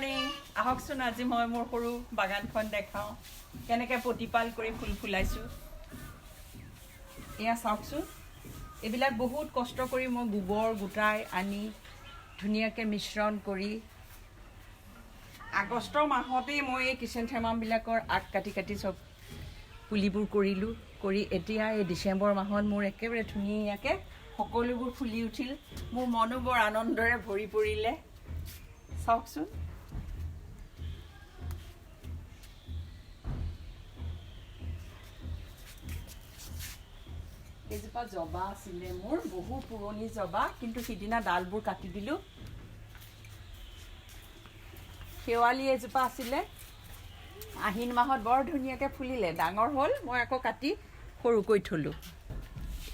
morning আহকচোন আজি মই মোৰ সৰু বাগানখন দেখাওঁ কেনেকৈ প্ৰতিপাল কৰি ফুল ফুলাইছোঁ এয়া চাওকচোন এইবিলাক বহুত কষ্ট কৰি মই গোবৰ গোটাই আনি ধুনীয়াকৈ মিশ্ৰণ কৰি আগষ্টৰ মাহতেই মই এই কিচেনথেমামবিলাকৰ আগ কাটি কাটি চব পুলিবোৰ কৰিলোঁ কৰি এতিয়া এই ডিচেম্বৰ মাহত মোৰ একেবাৰে ধুনীয়াকৈ সকলোবোৰ ফুলি উঠিল মোৰ মনো বৰ আনন্দৰে ভৰি পৰিলে চাওকচোন এজোপা জবা আছিলে মোৰ বহু পুৰণি জবা কিন্তু সিদিনা ডালবোৰ কাটি দিলোঁ শেৱালি এজোপা আছিলে আহিন মাহত বৰ ধুনীয়াকৈ ফুলিলে ডাঙৰ হ'ল মই আকৌ কাটি সৰুকৈ থলোঁ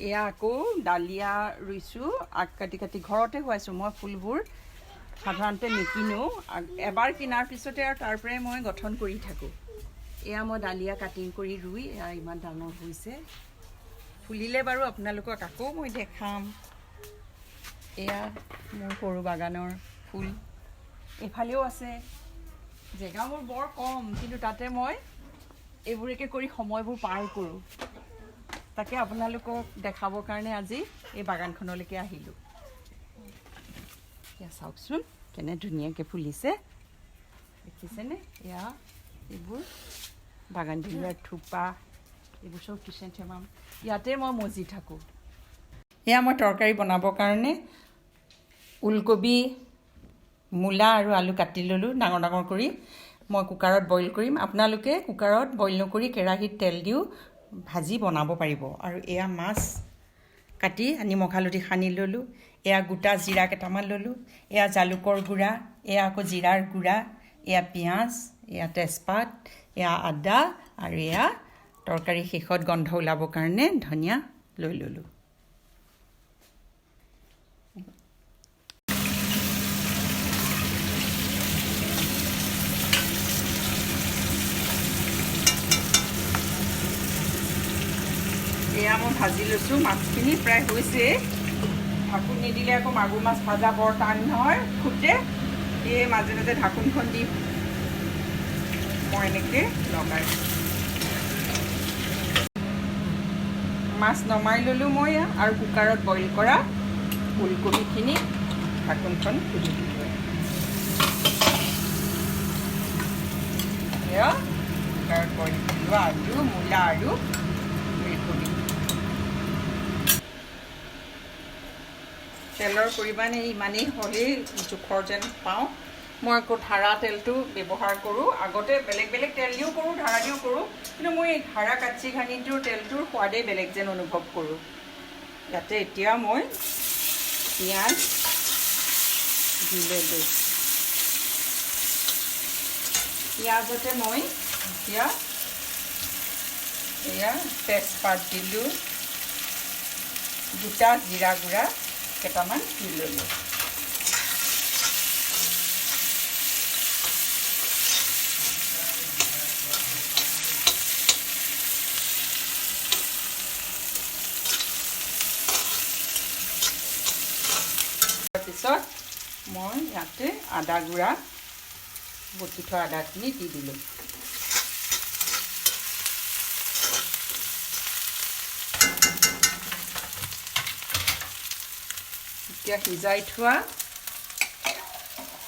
এয়া আকৌ ডালিয়া ৰুইছোঁ আগ কাটি কাটি ঘৰতে হোৱাইছোঁ মই ফুলবোৰ সাধাৰণতে নিকিনো এবাৰ কিনাৰ পিছতে আৰু তাৰ পৰাই মই গঠন কৰি থাকোঁ এয়া মই ডালিয়া কাটিং কৰি ৰুই এয়া ইমান ডাঙৰ হৈছে ফুলিলে বাৰু আপোনালোকক আকৌ মই দেখাম এয়া মোৰ সৰু বাগানৰ ফুল এইফালেও আছে জেগাবোৰ বৰ কম কিন্তু তাতে মই এইবোৰকে কৰি সময়বোৰ পাৰ কৰোঁ তাকে আপোনালোকক দেখাবৰ কাৰণে আজি এই বাগানখনলৈকে আহিলোঁ এয়া চাওকচোন কেনে ধুনীয়াকৈ ফুলিছে দেখিছেনে এয়া এইবোৰ বাগান বিলাৰ থোপা এইবোৰ চব কিচেনথেমাম ইয়াতে মই মজি থাকোঁ এয়া মই তৰকাৰী বনাবৰ কাৰণে ওলকবি মূলা আৰু আলু কাটি ল'লোঁ ডাঙৰ ডাঙৰ কৰি মই কুকাৰত বইল কৰিম আপোনালোকে কুকাৰত বইল নকৰি কেৰাহীত তেল দিও ভাজি বনাব পাৰিব আৰু এয়া মাছ কাটি নিমখ হালধি সানি ল'লোঁ এয়া গোটা জিৰা কেইটামান ল'লোঁ এয়া জালুকৰ গুড়া এয়া আকৌ জিৰাৰ গুড়া এয়া পিঁয়াজ এয়া তেজপাত এয়া আদা আৰু এয়া তৰকাৰী শেষত গন্ধ ওলাবৰ কাৰণে ধনিয়া লৈ ল'লোঁ এয়া মই ভাজি লৈছোঁ মাছখিনি প্ৰায় হৈছে ঢাকোন নিদিলে আকৌ মাগুৰ মাছ ভাজা বৰ টান নহয় ফুটে এই মাজে মাজে ঢাকোনখন দি মই এনেকৈ লগাই মাছ নমাই ল'লোঁ মই আৰু কুকাৰত বইল কৰা ফুলকবিখিনি ঢাকোনখন খুলি দিলোঁ এয়া কুকাৰত বইল কৰি আলু মূলা আৰু ফুলকবি তেলৰ পৰিমাণ ইমানেই হ'লেই জোখৰ যেন পাওঁ মই আকৌ ধাৰা তেলটো ব্যৱহাৰ কৰোঁ আগতে বেলেগ বেলেগ তেল দিও কৰোঁ ধাৰা দিও কৰোঁ কিন্তু মই এই ধাৰা কাচ্চি ঘানিটোৰ তেলটোৰ সোৱাদেই বেলেগ যেন অনুভৱ কৰোঁ ইয়াতে এতিয়া মই পিঁয়াজ দি ল'লোঁ পিঁয়াজতে মই এতিয়া এয়া তেজপাত দিলোঁ গোটা জিৰা গুড়া কেইটামান দি ল'লোঁ তাৰপিছত মই ইয়াতে আদা গুড়া বটি থোৱা আদাখিনি দি দিলোঁ এতিয়া সিজাই থোৱা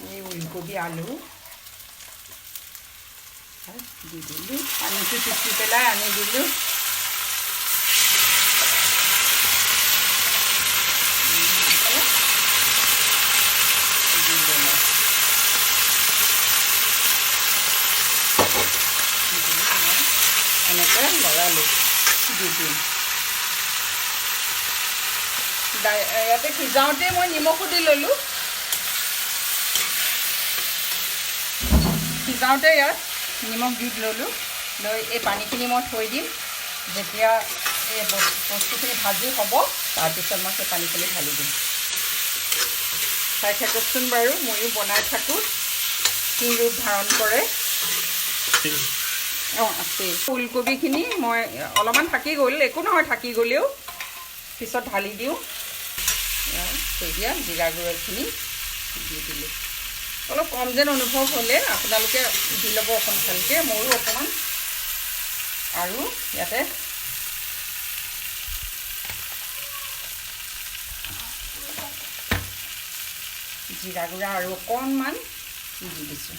এই ওলকবি আলু দি দিলোঁ পানীটো টুকি পেলাই আনি দিলোঁ এনেকৈ লৰালোঁ দি দিম ইয়াতে সিজাওঁতে মই নিমখো দি ল'লোঁ সিজাওঁতে ইয়াত নিমখ দি ল'লোঁ লৈ এই পানীখিনি মই থৈ দিম যেতিয়া এই বস্তুখিনি ভাজি হ'ব তাৰপিছত মই সেই পানীখিনি ঢালি দিম চাই থাককচোন বাৰু ময়ো বনাই থাকোঁ কি ৰূপ ধাৰণ কৰে অঁ আছে ফুলকবিখিনি মই অলপমান থাকি গ'ল একো নহয় থাকি গ'লেও পিছত ঢালি দিওঁ থৈ দিয়া জিৰা গুড়াখিনি দি দিলোঁ অলপ কম যেন অনুভৱ হ'লে আপোনালোকে দি ল'ব অকণ ভালকৈ ময়ো অকণমান আৰু ইয়াতে জিৰা গুড়া আৰু অকণমান দি দিছোঁ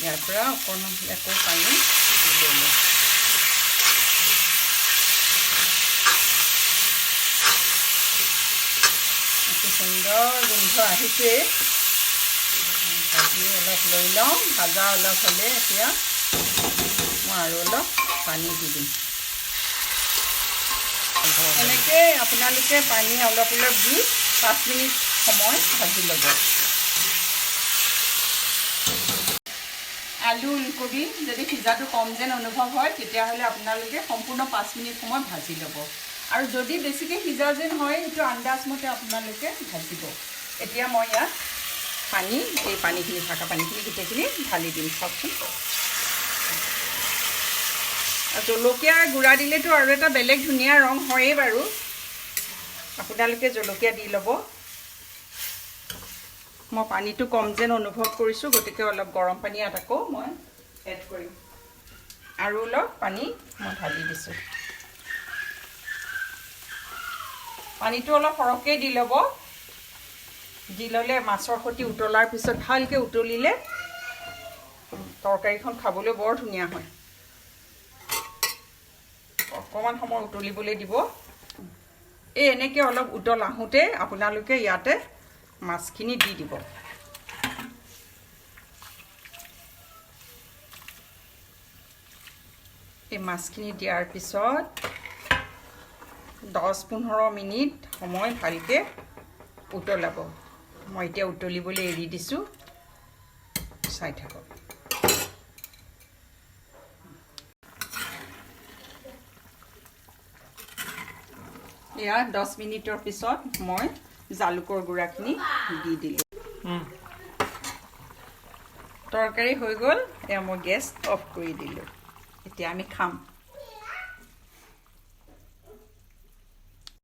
ইয়াৰ পৰা অকণমান আকৌ পানী দি ল'লোঁ কি সুন্দৰ গোন্ধ আহিছে ভাজি অলপ লৈ লওঁ ভাজা অলপ হ'লে এতিয়া মই আৰু অলপ পানী দি দিম এনেকৈ আপোনালোকে পানী অলপ অলপ দি 5 মিনিট সময় ভাজি ল'ব আলু ওলকবি যদি সিজাটো কম যেন অনুভৱ হয় তেতিয়াহ'লে আপোনালোকে সম্পূৰ্ণ 5 মিনিট সময় ভাজি ল'ব আৰু যদি বেছিকৈ সিজা যেন হয় সেইটো আন্দাজমতে আপোনালোকে ভাজিব এতিয়া মই ইয়াত পানী এই পানীখিনি থকা পানীখিনি গোটেইখিনি ঢালি দিম চাওকচোন জলকীয়া গুড়া দিলেতো আৰু এটা বেলেগ ধুনীয়া ৰং হয়েই বাৰু আপোনালোকে জলকীয়া দি ল'ব মই পানীটো কম যেন অনুভৱ কৰিছোঁ গতিকে অলপ গৰম পানী ইয়াত আকৌ মই এড কৰিম আৰু অলপ পানী মই ঢালি দিছোঁ পানীটো অলপ সৰহকৈ দি ল'ব দি ল'লে মাছৰ সৈতে উতলাৰ পিছত ভালকৈ উতলিলে তৰকাৰীখন খাবলৈ বৰ ধুনীয়া হয় অকণমান সময় উতলিবলৈ দিব এই এনেকৈ অলপ উতল আহোঁতে আপোনালোকে ইয়াতে মাছখিনি দি দিব এই মাছখিনি দিয়াৰ পিছত 10-15 মিনিট সময় ভালকৈ উতলাব মই এতিয়া উতলিবলৈ এৰি দিছোঁ চাই থাকক এয়া 10 মিনিটৰ পিছত মই জালুকৰ গুড়াখিনি দি দিলোঁ তৰকাৰী হৈ গ'ল এয়া মই গেছ অফ কৰি দিলোঁ এতিয়া আমি খাম